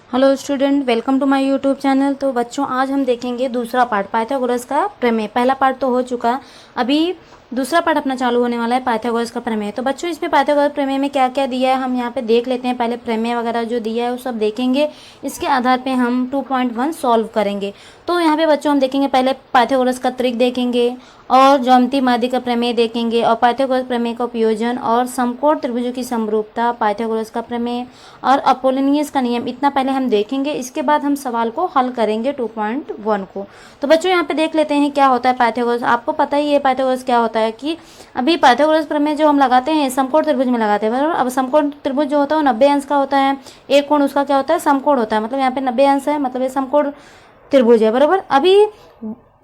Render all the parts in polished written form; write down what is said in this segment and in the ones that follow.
Hello student, welcome to my YouTube channel. तो बच्चों, आज हम देखेंगे दूसरा पार्ट पाइथागोरस का प्रमेय। पहला पार्ट तो हो चुका, अभी दूसरा पार्ट अपना चालू होने वाला है पाइथागोरस का प्रमेय। तो बच्चों, इसमें पाइथागोरस प्रमेय में क्या क्या दिया है हम यहाँ पे देख लेते हैं। पहले प्रमेय वगैरह जो दिया है वो सब देखेंगे, इसके आधार पे हम 2.1 सॉल्व करेंगे। तो यहाँ पे बच्चों हम देखेंगे, पहले पाइथागोरस का त्रिक देखेंगे और ज्यामितीय माध्य का प्रमेय देखेंगे और पाइथागोरस प्रमेय का उपयोजन और समकोण त्रिभुजों की समरूपता, पाइथागोरस का प्रमेय और अपोलोनियस का नियम, इतना पहले हम देखेंगे। इसके बाद हम सवाल को हल करेंगे 2.1 को। तो बच्चों, यहाँ पे देख लेते हैं क्या होता है पाइथागोरस। आपको पता ही है पाइथागोरस क्या होता है कि अभी पाइथागोरस प्रमेय जो हम लगाते हैं समकोण त्रिभुज में लगाते हैं, बराबर। अब समकोण त्रिभुज जो होता है वो 90 अंश का होता है। एक कोण उसका क्या होता है, समकोण होता है। मतलब यहाँ पे 90 अंश है, मतलब ये समकोण त्रिभुज है, बराबर। अभी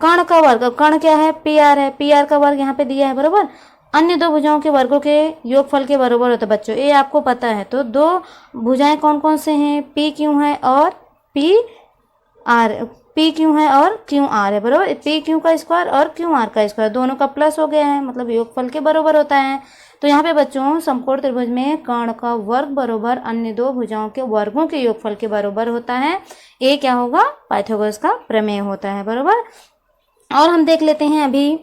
कर्ण का वर्ग, कर्ण क्या है, पी आर है, पी आर का वर्ग यहाँ पे दिया है, बराबर। अन्य दो भुजाओं के वर्गों के योगफल के बराबर होता है बच्चों, ये आपको पता है। तो दो भुजाएं कौन कौन से हैं, पी क्यू है और पी आर, पी क्यू है और क्यू आर है, बराबर। पी क्यू का स्क्वायर और क्यू आर का स्क्वायर दोनों का प्लस हो गया है, मतलब योगफल के बराबर होता है। तो यहाँ पे बच्चों समकोण त्रिभुज में कर्ण का वर्ग बराबर अन्य दो भुजाओं के वर्गों के योगफल के बराबर होता है। ये क्या होगा, पाइथागोरस का प्रमेय होता है, बराबर। और हम देख लेते हैं अभी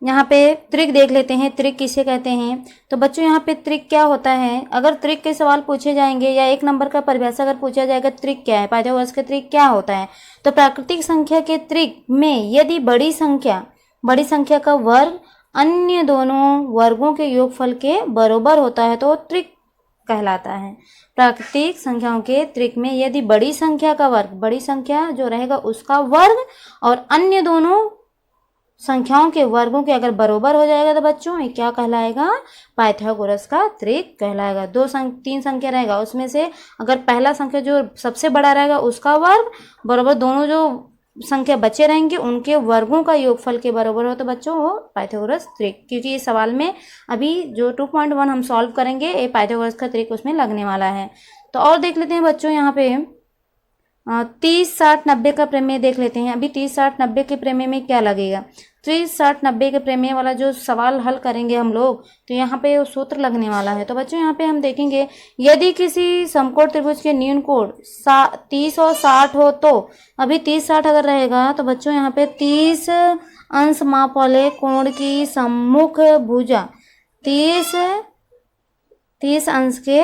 यहाँ पे त्रिक देख लेते हैं, त्रिक किसे कहते हैं। तो बच्चों, यहाँ पे त्रिक क्या होता है, अगर त्रिक के सवाल पूछे जाएंगे या एक नंबर का परिभाषा अगर पूछा जाएगा त्रिक क्या है, पाइथागोरस के त्रिक क्या होता है, तो प्राकृतिक संख्या के त्रिक में यदि बड़ी संख्या का वर्ग अन्य दोनों वर्गों के योगफल के बराबर होता है तो त्रिक कहलाता है। प्राकृतिक संख्याओं के त्रिक में यदि बड़ी संख्या का वर्ग, बड़ी संख्या जो रहेगा उसका वर्ग और अन्य दोनों संख्याओं के वर्गों के अगर बराबर हो जाएगा तो बच्चों ये क्या कहलाएगा, पाइथागोरस का त्रिक कहलाएगा। तीन संख्या रहेगा, उसमें से अगर पहला संख्या जो सबसे बड़ा रहेगा उसका वर्ग बराबर दोनों जो संख्या बचे रहेंगे उनके वर्गों का योगफल के बराबर हो तो बच्चों वो पाइथागोरस त्रिक। क्योंकि इस सवाल में अभी जो 2.1 हम सॉल्व करेंगे ये पाइथागोरस का त्रिक उसमें लगने वाला है। तो और देख लेते हैं बच्चों, यहाँ पे 30 60 90 का प्रमेय देख लेते हैं। अभी 30 60 90 के प्रमेय में क्या लगेगा, 30 60 90 के प्रमेय वाला जो सवाल हल करेंगे हम लोग, तो यहाँ पे वो सूत्र लगने वाला है। तो बच्चों, यहाँ पे हम देखेंगे यदि किसी समकोण त्रिभुज के न्यून कोण 30 और 60 हो, तो अभी 30 60 अगर रहेगा तो बच्चों यहाँ पे 30 अंश माप वाले कोण की सम्मुख भुजा 30 अंश के,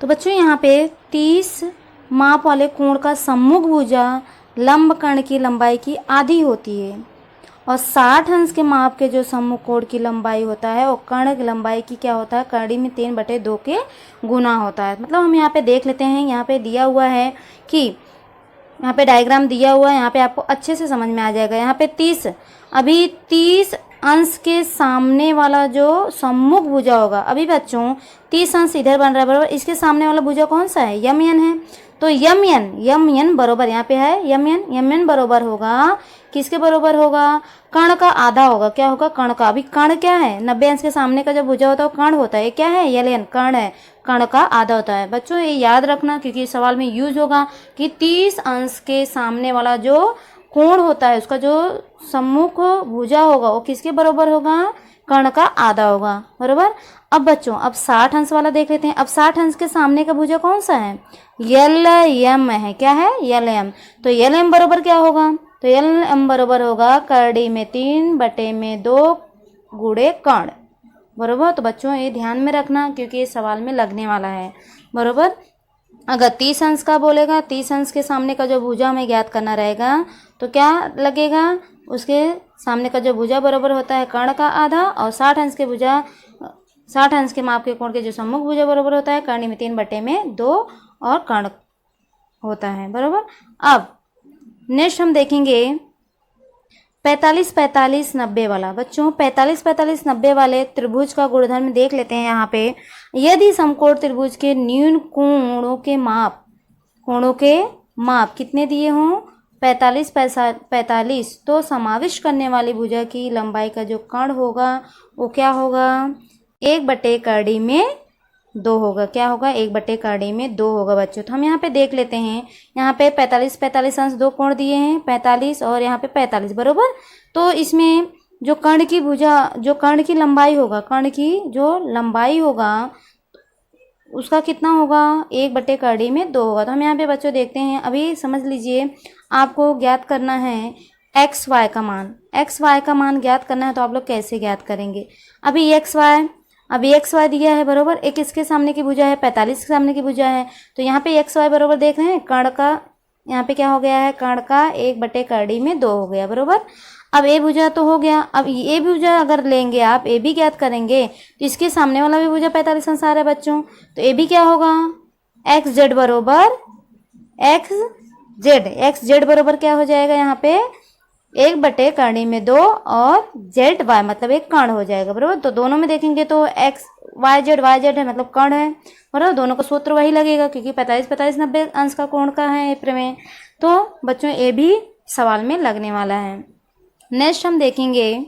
तो बच्चों यहाँ पे 30 माप वाले कोण का सम्मुख भुजा लंब कर्ण की लंबाई की आधी होती है और 60 अंश के माप के जो सम्मुख कोण की लंबाई होता है वो कर्ण की लंबाई की क्या होता है, कर्ण में 3/2 के गुना होता है। मतलब हम यहाँ पे देख लेते हैं, यहाँ पे दिया हुआ है कि यहाँ पे डायग्राम दिया हुआ है, यहाँ पे आपको अच्छे से समझ में आ जाएगा। यहाँ पे 30, अभी 30 अंश के सामने वाला जो सम्मुख भुजा होगा, अभी बच्चों 30 अंश इधर बन रहा है, बराबर। इसके सामने वाला भुजा कौन सा है, यम एन है। तो यम एन बराबर यहाँ पे है यम एन बराबर होगा किसके बराबर होगा, कर्ण का आधा होगा। क्या होगा, कर्ण का। अभी कर्ण क्या है, 90 अंश के सामने का जो भुजा होता है वो कर्ण होता है। ये क्या है, यल एन, कर्ण है, कर्ण का आधा होता है। बच्चों ये याद रखना क्योंकि इस सवाल में यूज होगा कि 30 अंश के सामने वाला जो कोण होता है उसका जो सम्मुख भुजा होगा वो किसके बराबर होगा, कर्ण का आधा होगा, बराबर। अब बच्चों, अब 60 अंश वाला देख लेते हैं। अब 60 अंश के सामने का भुजा कौन सा है, यल एम है। क्या है, यल एम। तो यल एम बराबर क्या होगा, तो यल एम बराबर होगा कर्ण में 3/2 गुणे कर्ण, बराबर। तो बच्चों ये ध्यान में रखना क्योंकि ये सवाल में लगने वाला है, बराबर। अगर 30 अंश का बोलेगा, 30 अंश के सामने का जो भुजा हमें ज्ञात करना रहेगा तो क्या लगेगा, उसके सामने का जो भुजा बराबर होता है कर्ण का आधा और 60 अंश के भुजा 60 अंश के माप के कोण के जो सम्मुख भुजा बराबर होता है कर्ण में 3/2 और कर्ण होता है, बराबर। अब नेक्स्ट हम देखेंगे 45 45 90 वाला। बच्चों 45 45 90 वाले त्रिभुज का गुणधर्म देख लेते हैं। यहाँ पे यदि समकोण त्रिभुज के न्यून कोणों के माप कितने दिए हों, 45 45, तो समाविष्ट करने वाली भुजा की लंबाई का जो कर्ण होगा वो क्या होगा, 1/2 में 2 होगा। क्या होगा, 1/2 में 2 होगा बच्चों। तो हम यहाँ पे देख लेते हैं, यहाँ पे 45 45 अंश दो कोण दिए हैं, 45 और यहाँ पे 45, बरोबर। तो इसमें जो कर्ण की भुजा, जो कर्ण की लंबाई होगा, कर्ण की जो लंबाई होगा उसका कितना होगा, 1/कड़ी में 2 होगा। तो हम यहाँ पे बच्चों देखते हैं, अभी समझ लीजिए आपको ज्ञात करना है एक्स वाई का मान। एक्स वाई का मान ज्ञात करना है तो आप लोग कैसे ज्ञात करेंगे। अभी एक्स वाई दिया है बरोबर, एक इसके सामने की भुजा है, 45 के सामने की भुजा है। तो यहाँ पे एक्स वाई बरोबर देख रहे हैं, कर्ण का यहाँ पे क्या हो गया है, कर्ण का 1/कड़ी में 2 हो गया बरोबर। अब ए भुजा तो हो गया, अब ए भुजा अगर लेंगे आप, ए भी ज्ञात करेंगे तो इसके सामने वाला भी भुजा 45 अनुसार है बच्चों। तो ए भी क्या होगा, एक्स जेड बरोबर एक्स जेड बरोबर क्या हो जाएगा यहाँ पे 1/कड़ी में 2 और जेड वाई मतलब एक कर्ण हो जाएगा बरोबर। तो दोनों में देखेंगे तो एक्स वाई जेड है मतलब कर्ण है बराबर। दोनों का सूत्र वही लगेगा क्योंकि 45 90 अंश का कोण का है प्रमेय। तो बच्चों ये भी सवाल में लगने वाला है। नेक्स्ट हम देखेंगे,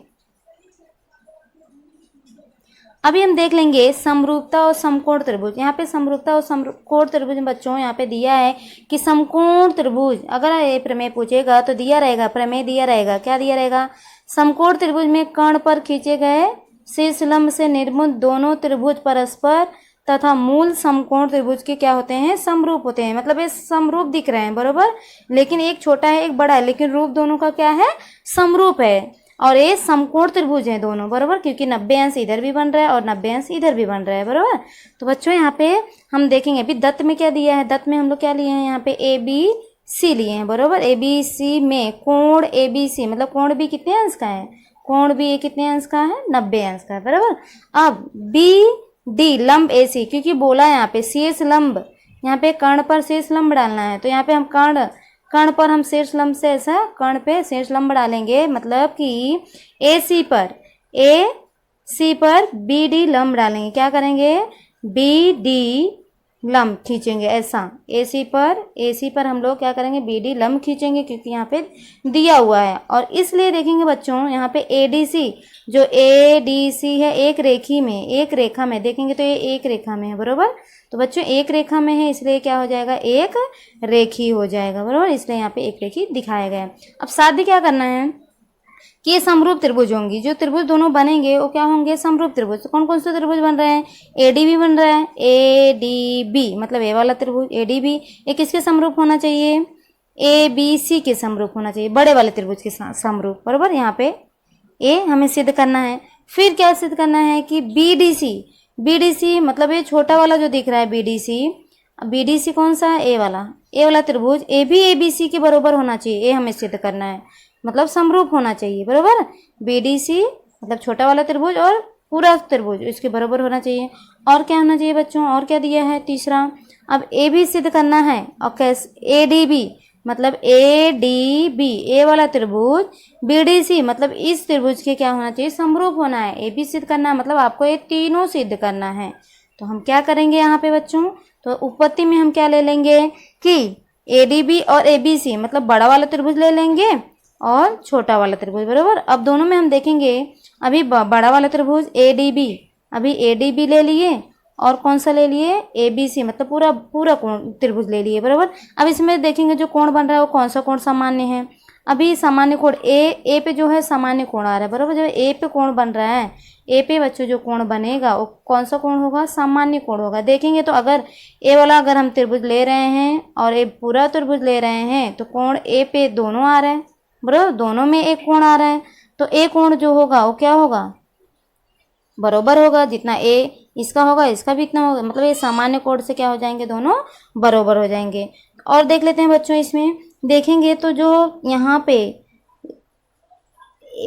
अभी हम देख लेंगे समरूपता और समकोण त्रिभुज। यहाँ पे समरूपता और समकोण त्रिभुज बच्चों यहाँ पे दिया है कि समकोण त्रिभुज, अगर ये प्रमेय पूछेगा तो दिया रहेगा, प्रमेय दिया रहेगा, क्या दिया रहेगा, समकोण त्रिभुज में कर्ण पर खींचे गए शीर्ष लंब से निर्मित दोनों त्रिभुज परस्पर तथा मूल समकोण त्रिभुज के क्या होते हैं, समरूप होते हैं। मतलब ये समरूप दिख रहे हैं बरोबर, लेकिन एक छोटा है एक बड़ा है, लेकिन रूप दोनों का क्या है, समरूप है। और ये समकोण त्रिभुज है दोनों बरोबर, क्योंकि 90 अंश इधर भी बन रहा है और 90 अंश इधर भी बन रहा है बरोबर। तो बच्चों यहाँ पे हम देखेंगे अभी दत्त में क्या दिया है, दत्त में हम लोग क्या लिए हैं, यहाँ पे ABC लिए हैं बरोबर। ABC में कोण ABC मतलब कोण भी कितने अंश का है, कोण भी कितने अंश का है, 90 अंश का है बराबर। अब BD लंब AC, क्योंकि बोला यहाँ पे शीर्ष लंब, यहाँ पे कर्ण पर शीर्ष लंब डालना है, तो यहाँ पे हम कर्ण पर हम शीर्ष लंब से ऐसा कर्ण पे शीर्ष लंब डालेंगे, मतलब कि AC पर BD लंब डालेंगे। क्या करेंगे, BD लंब खींचेंगे ऐसा, AC पर हम लोग क्या करेंगे, BD लंब खींचेंगे क्योंकि यहाँ पे दिया हुआ है। और इसलिए देखेंगे बच्चों यहाँ पे ADC, जो ADC है एक रेखा में देखेंगे तो ये एक रेखा में है बरोबर। तो बच्चों एक रेखा में है इसलिए क्या हो जाएगा, एक रेखी हो जाएगा बरोबर, इसलिए यहाँ पे एक रेखी दिखाया गया है। अब साथ ही क्या करना है कि ये समरूप त्रिभुज होंगी, जो त्रिभुज दोनों बनेंगे वो क्या होंगे, समरूप त्रिभुज। तो कौन कौन से त्रिभुज बन रहे हैं, ADB बन रहा है, ADB मतलब ए वाला त्रिभुज ADB, ये किसके समरूप होना चाहिए, ABC के समरूप होना चाहिए, बड़े वाले त्रिभुज के समरूप बरोबर। यहाँ पे ए हमें सिद्ध करना है। फिर क्या सिद्ध करना है कि BDC मतलब ये छोटा वाला जो दिख रहा है BDC कौन सा है, ए वाला त्रिभुज ए भी ABC के बराबर होना चाहिए, ये हमें सिद्ध करना है, मतलब समरूप होना चाहिए बराबर। BDC मतलब छोटा वाला त्रिभुज और पूरा त्रिभुज इसके बराबर होना चाहिए। और क्या होना चाहिए बच्चों, और क्या दिया है तीसरा, अब ए भी सिद्ध करना है। और कैसे, ADB मतलब ADB ए वाला त्रिभुज BDC मतलब इस त्रिभुज के क्या होना चाहिए, समरूप होना है। ए भी सिद्ध करना है मतलब आपको ये तीनों सिद्ध करना है। तो हम क्या करेंगे यहाँ पे बच्चों, तो उत्पत्ति में हम क्या ले लेंगे कि ADB और ABC मतलब बड़ा वाला त्रिभुज ले लेंगे और छोटा वाला त्रिभुज बराबर। अब दोनों में हम देखेंगे, अभी बड़ा वाला त्रिभुज ADB, अभी ADB ले लिए और कौन सा ले लिए, ABC मतलब पूरा कोण त्रिभुज ले लिए बराबर। अब इसमें देखेंगे जो कोण बन रहा है वो कौन सा कोण सामान्य है। अभी सामान्य कोण ए पे जो है सामान्य कोण आ रहा है बराबर। जब ए पे कोण बन रहा है, ए पे बच्चों जो कोण बनेगा वो कौन सा कोण होगा, सामान्य कोण होगा। देखेंगे तो अगर ए वाला अगर हम त्रिभुज ले रहे हैं और ए पूरा त्रिभुज ले रहे हैं तो कोण ए पे दोनों आ रहा है बराबर, दोनों में एक कोण आ रहा है। तो ए कोण जो होगा वो क्या होगा, बरोबर होगा, जितना ए इसका होगा इसका भी इतना होगा, मतलब ये सामान्य कोण से क्या हो जाएंगे, दोनों बरोबर हो जाएंगे। और देख लेते हैं बच्चों, इसमें देखेंगे तो जो यहाँ पे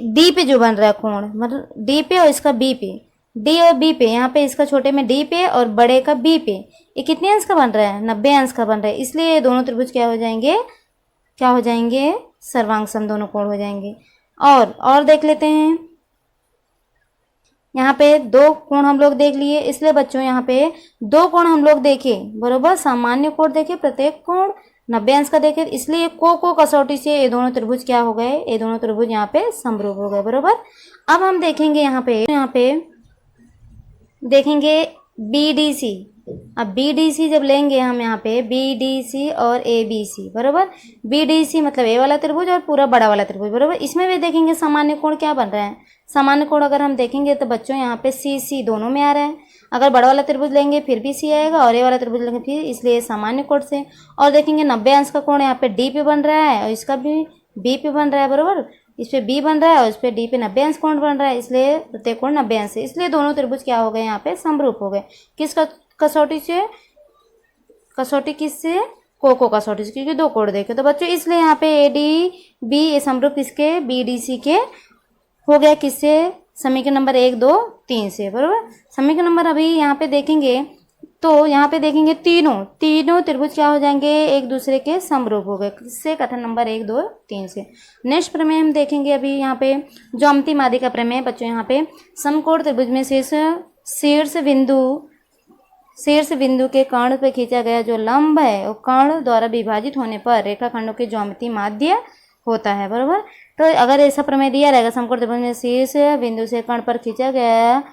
डी पे जो बन रहा है कोण, मतलब डी पे और इसका बी पे, डी और बी पे, यहाँ पे इसका छोटे में डी पे और बड़े का बी पे, ये कितने अंश का बन रहा है, 90 अंश का बन रहा है। इसलिए ये दोनों त्रिभुज क्या हो जाएंगे, सर्वांग सम दोनों कोण हो जाएंगे। और देख लेते हैं, यहाँ पे दो कोण हम लोग देख लिए, इसलिए बच्चों यहाँ पे दो कोण हम लोग देखे बरोबर, सामान्य कोण देखे, प्रत्येक कोण 90 अंश का देखे, इसलिए को कसौटी से ये दोनों त्रिभुज क्या हो गए, ये दोनों त्रिभुज यहाँ पे समरूप हो गए बरोबर। अब हम देखेंगे यहाँ पे देखेंगे BDC। अब BDC जब लेंगे हम यहाँ पे BDC और ABC बरोबर, BDC मतलब ए वाला त्रिभुज और पूरा बड़ा वाला त्रिभुज बरोबर। इसमें भी देखेंगे सामान्य कोण क्या बन रहा है, सामान्य कोण अगर हम देखेंगे तो बच्चों यहाँ पे CC दोनों में आ रहा है। अगर बड़ा वाला त्रिभुज लेंगे फिर भी सी आएगा, और ए वाला त्रिभुज लेंगे फिर, इसलिए सामान्य कोण से। और देखेंगे 90 अंश का कोण यहाँ पे डी पे बन रहा है, और इसका भी बी पे बन रहा है, बराबर। इस पे बी बन रहा है और इस पे डी पे 90 अंश कोण बन रहा है, इसलिए प्रत्येक कोण 90 अंश है, इसलिए दोनों त्रिभुज क्या हो गए यहाँ पे समरूप हो गए। किस कसौटी से? कसौटी किससे? कोको कसौटी से, क्योंकि दो कोण देखे तो बच्चों, इसलिए यहाँ पे ए डी बी ये समरूप किसके? बी डी सी के हो गया। किससे? समीकरण नंबर 1 2 3 से, बराबर। समीकरण नंबर अभी यहाँ पे देखेंगे तो यहाँ पे देखेंगे तीनों त्रिभुज क्या हो जाएंगे? एक दूसरे के समरूप हो गए। किससे? कथन नंबर 1 2 3 से। नेक्स्ट प्रमेय हम देखेंगे अभी यहाँ पे ज्यामिति माध्य का प्रमेय। बच्चों यहाँ पे समकोण त्रिभुज में शीर्ष बिंदु के कर्ण पे खींचा गया जो लंब है वो कर्ण द्वारा विभाजित होने पर रेखाखंडों के ज्यामिति माध्य होता है, बराबर। तो अगर ऐसा प्रमेय दिया रहेगा, समकोण त्रिभुज में शीर्ष बिंदु से कर्ण पर खींचा गया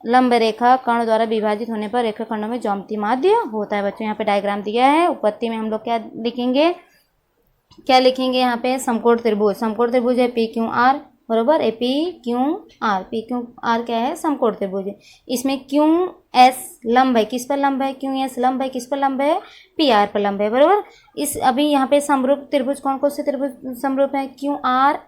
लंब रेखा कर्ण द्वारा विभाजित होने पर रेखाखंडों में ज्यामिति माध्य होता है। बच्चों यहाँ पे डायग्राम दिया है, उत्पत्ति में हम लोग क्या लिखेंगे यहाँ पे? समकोण त्रिभुज है पी क्यू आर, बराबर। ए पी क्यू आर क्या है? समकोण त्रिभुज है। इसमें क्यू एस लंब है, किस पर लंब है? क्यू एस लंब है, किस पर लंब है? पी आर पर लंब है, बराबर। इस अभी यहाँ पे समरूप त्रिभुज कौन से त्रिभुज समरूप है? क्यू आर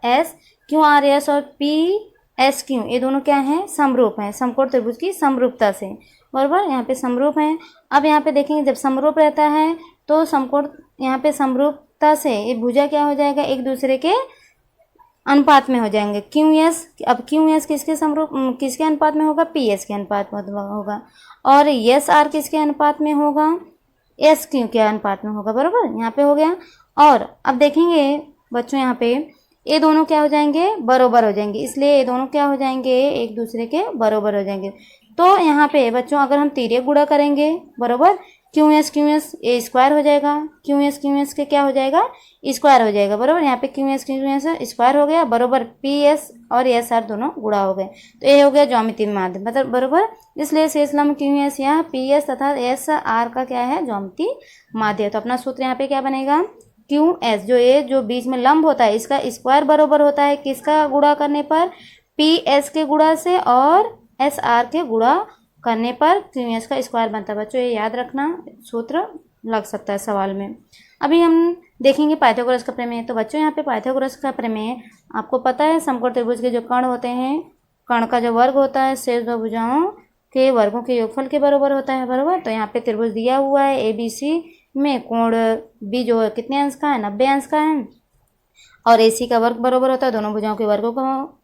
एस और पी एस क्यू, ये दोनों क्या है? समरूप हैं, समकोण त्रिभुज की समरूपता से, बराबर। यहाँ पे समरूप हैं। अब यहाँ पे देखेंगे जब समरूप रहता है तो समकोण यहाँ पे समरूपता से ये भुजा क्या हो जाएगा? एक दूसरे के अनुपात में हो जाएंगे। क्यू एस किसके अनुपात में होगा? पी एस के अनुपात में होगा। और एस आर किसके अनुपात में होगा? एस क्यू के अनुपात में होगा, बराबर। यहाँ पे हो गया। और अब देखेंगे बच्चों यहाँ पे ये दोनों क्या हो जाएंगे? बरोबर हो जाएंगे, इसलिए ये दोनों क्या हो जाएंगे? एक दूसरे के बरोबर हो जाएंगे। तो यहाँ पे बच्चों अगर हम तिर्यक गुणा करेंगे, बराबर, क्यू एस ए स्क्वायर हो जाएगा, क्यू एस के क्या हो जाएगा? स्क्वायर हो जाएगा, बराबर। यहाँ पे क्यू एस स्क्वायर हो गया, बराबर। पी एस और एस आर दोनों गुणा हो गए, तो ये हो गया ज्यामिति माध्य, मतलब बराबर। इसलिए शेष लंब क्यू एस या पी एस तथा एस आर का क्या है? ज्यामिति माध्य। तो अपना सूत्र यहाँ पे क्या बनेगा? क्यू एस जो बीच में लंब होता है इसका स्क्वायर बराबर होता है किसका गुणा करने पर? पी एस के गुणा से, और एस आर के गुणा करने पर क्यू एस का स्क्वायर बनता है। बच्चों ये याद रखना, सूत्र लग सकता है सवाल में। अभी हम देखेंगे पाइथागोरस का प्रमेय। तो बच्चों यहाँ पे पाइथागोरस का प्रमेय आपको पता है, समकोण त्रिभुज के जो कर्ण होते हैं, कर्ण का जो वर्ग होता है शेष दो भुजाओं के वर्गों के योगफल के बराबर होता है, बराबर। तो यहाँ पे त्रिभुज दिया हुआ है ए बी सी में कोण बी जो है कितने अंश का है? 90 अंश का है, और ए सी का वर्ग बराबर होता है दोनों भुजाओं के वर्गों का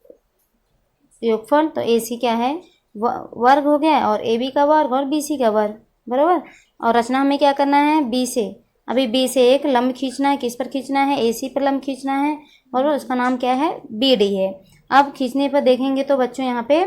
योगफल। तो ए सी क्या है? वर्ग हो गया, और ए बी का वर्ग और बी सी का वर्ग, बराबर। और रचना हमें क्या करना है? बी से, अभी बी से एक लंब खींचना है। किस पर खींचना है? ए सी पर लंब खींचना है, और उसका नाम क्या है? बी डी है। अब खींचने पर देखेंगे तो बच्चों यहाँ पे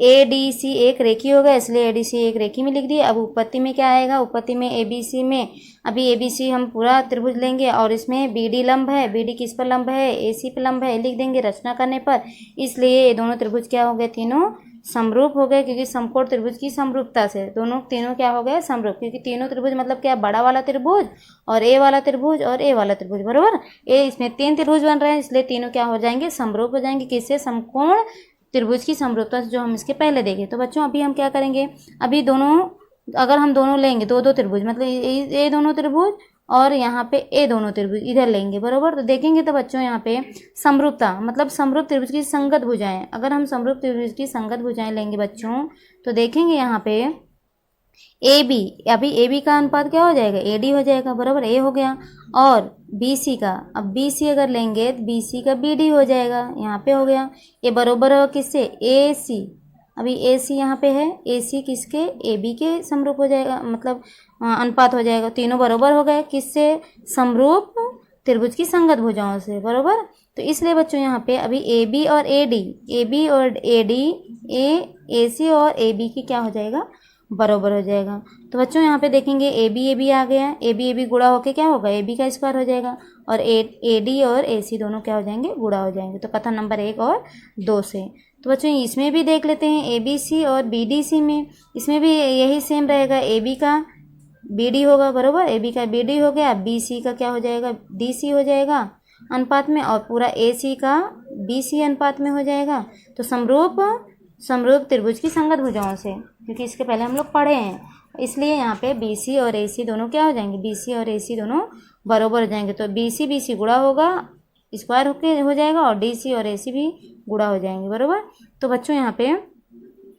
ए डी सी एक रेखी होगा, इसलिए ए डी सी एक रेखी में लिख दिए। अब उत्पत्ति में क्या आएगा? उत्पत्ति में ए बी सी में अभी ए बी सी हम पूरा त्रिभुज लेंगे, और इसमें बी डी लंब है, बी डी किस पर लंब है? ए सी पर लंब है, लिख देंगे रचना करने पर। इसलिए ये दोनों त्रिभुज क्या हो गए? तीनों समरूप हो गए, क्योंकि समकोण त्रिभुज की समरूपता से तीनों क्या हो गए? समरूप। क्योंकि तीनों त्रिभुज मतलब क्या? बड़ा वाला त्रिभुज और ए वाला त्रिभुज और ए वाला त्रिभुज, बराबर। ए इसमें 3 त्रिभुज बन रहे हैं, इसलिए तीनों क्या हो जाएंगे? समरूप हो जाएंगे। किससे? समकोण त्रिभुज की समरूपता से, जो हम इसके पहले देखे। तो बच्चों अभी हम क्या करेंगे? अभी अगर हम दोनों लेंगे दो त्रिभुज, मतलब ये दोनों त्रिभुज और यहाँ पे ए दोनों त्रिभुज इधर लेंगे, बराबर। तो देखेंगे तो बच्चों यहाँ पे समरूपता मतलब समरूप त्रिभुज की संगत भुजाएं, अगर हम समरूप त्रिभुज की संगत भुजाएं लेंगे बच्चों, तो देखेंगे यहाँ पे ए बी, अभी ए बी का अनुपात क्या हो जाएगा? ए डी हो जाएगा, बराबर। ए हो गया। और बी सी का, अब बी सी अगर लेंगे तो बी सी का बी डी हो जाएगा, यहाँ पे हो गया। ये बराबर हो किससे? ए सी, अभी ए सी यहाँ पे है, ए सी किसके? ए बी के समरूप हो जाएगा, मतलब अनुपात हो जाएगा। तीनों बराबर हो गए, किससे? समरूप त्रिभुज की संगत भुजाओं से, बराबर। तो इसलिए बच्चों यहाँ पे अभी ए बी और ए डी, ए सी और ए बी की क्या हो जाएगा? बराबर हो जाएगा। तो बच्चों यहाँ पे देखेंगे ए बी आ गया, ए बी गुणा होके क्या होगा? ए बी का स्क्वायर हो जाएगा, और ए डी और ए सी दोनों क्या हो जाएंगे? गुणा हो जाएंगे। तो कथन नंबर 1 और 2 से। तो बच्चों इसमें भी देख लेते हैं, ए बी सी और बी डी सी में, इसमें भी यही सेम रहेगा, ए बी का बी डी होगा, बराबर। ए बी का बी डी हो गया, बी सी का क्या हो जाएगा? डी सी हो जाएगा अनुपात में, और पूरा ए सी का बी सी अनुपात में हो जाएगा। तो समरूप समरूप त्रिभुज की संगत भुजाओं से, क्योंकि इसके पहले हम लोग पढ़े हैं, इसलिए यहाँ पे BC और AC दोनों क्या हो जाएंगे, BC और AC दोनों बराबर हो जाएंगे। तो BC BC गुणा होगा, स्क्वायर होके हो जाएगा, और DC और AC भी गुणा हो जाएंगे, बराबर। तो बच्चों यहाँ पे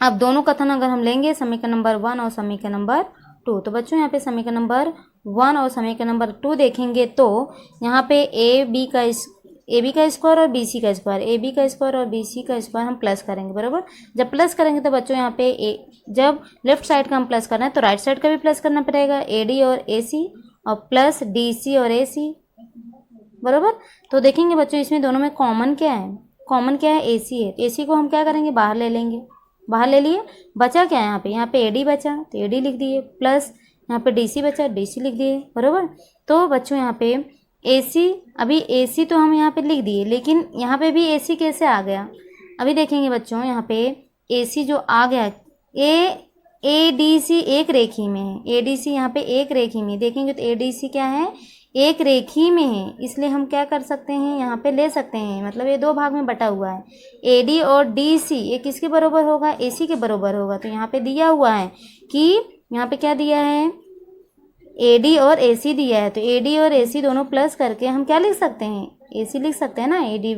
अब दोनों कथन अगर हम लेंगे, समीकरण नंबर 1 और समीकरण नंबर 2, तो बच्चों यहाँ पे समीकरण नंबर 1 और समीकरण नंबर 2 देखेंगे तो यहाँ पे AB का स्क्वायर और BC का स्क्वायर, AB का स्क्वायर और BC का स्क्वायर हम प्लस करेंगे, बराबर। जब प्लस करेंगे तो बच्चों यहाँ पे जब लेफ्ट साइड का हम प्लस करना है तो राइट साइड का भी प्लस करना पड़ेगा, AD और AC और प्लस DC और AC, बराबर। तो देखेंगे बच्चों इसमें दोनों में कॉमन क्या है, कॉमन क्या है, AC है। AC को हम क्या करेंगे, बाहर ले लेंगे, बाहर ले लिए, बचा क्या है यहाँ पे AD बचा तो AD लिख दिए, प्लस यहाँ पे DC बचा, DC लिख दिए, बराबर। तो बच्चों यहाँ पे AC, अभी AC तो हम यहाँ पे लिख दिए, लेकिन यहाँ पे भी AC कैसे आ गया, अभी देखेंगे बच्चों यहाँ पे AC जो आ गया, ADC एक रेखी में है, ADC यहाँ पे एक रेखी में देखेंगे तो ADC क्या है, एक रेखी में है, इसलिए हम क्या कर सकते हैं, यहाँ पे ले सकते हैं, मतलब ये दो भाग में बटा हुआ है। AD और DC ये किसके बराबर होगा, AC के बराबर होगा। तो यहाँ पे दिया हुआ है कि यहाँ पे क्या दिया है, AD और AC दिया है, तो AD और AC दोनों प्लस करके हम क्या लिख सकते हैं, AC लिख सकते हैं ना, AD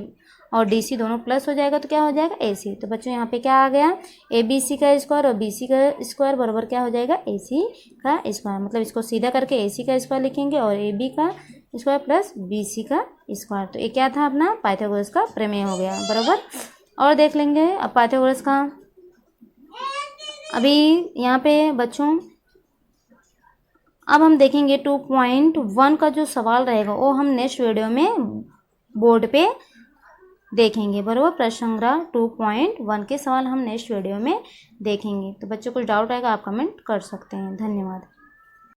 और DC दोनों प्लस हो जाएगा तो क्या हो जाएगा, AC। तो बच्चों यहाँ पे क्या आ गया, ABC का स्क्वायर और BC का स्क्वायर बराबर क्या हो जाएगा, AC का स्क्वायर। मतलब इसको सीधा करके AC का स्क्वायर लिखेंगे और AB का स्क्वायर प्लस BC का स्क्वायर। तो ये क्या था, अपना पाइथागोरस का प्रमेय हो गया, बराबर। और देख लेंगे अब पाइथागोरस का, अभी यहाँ पे बच्चों अब हम देखेंगे 2.1 का जो सवाल रहेगा वो हम नेक्स्ट वीडियो में बोर्ड पे देखेंगे, बराबर। प्रश्न संग्रह 2.1 के सवाल हम नेक्स्ट वीडियो में देखेंगे। तो बच्चों कुछ डाउट आएगा आप कमेंट कर सकते हैं। धन्यवाद।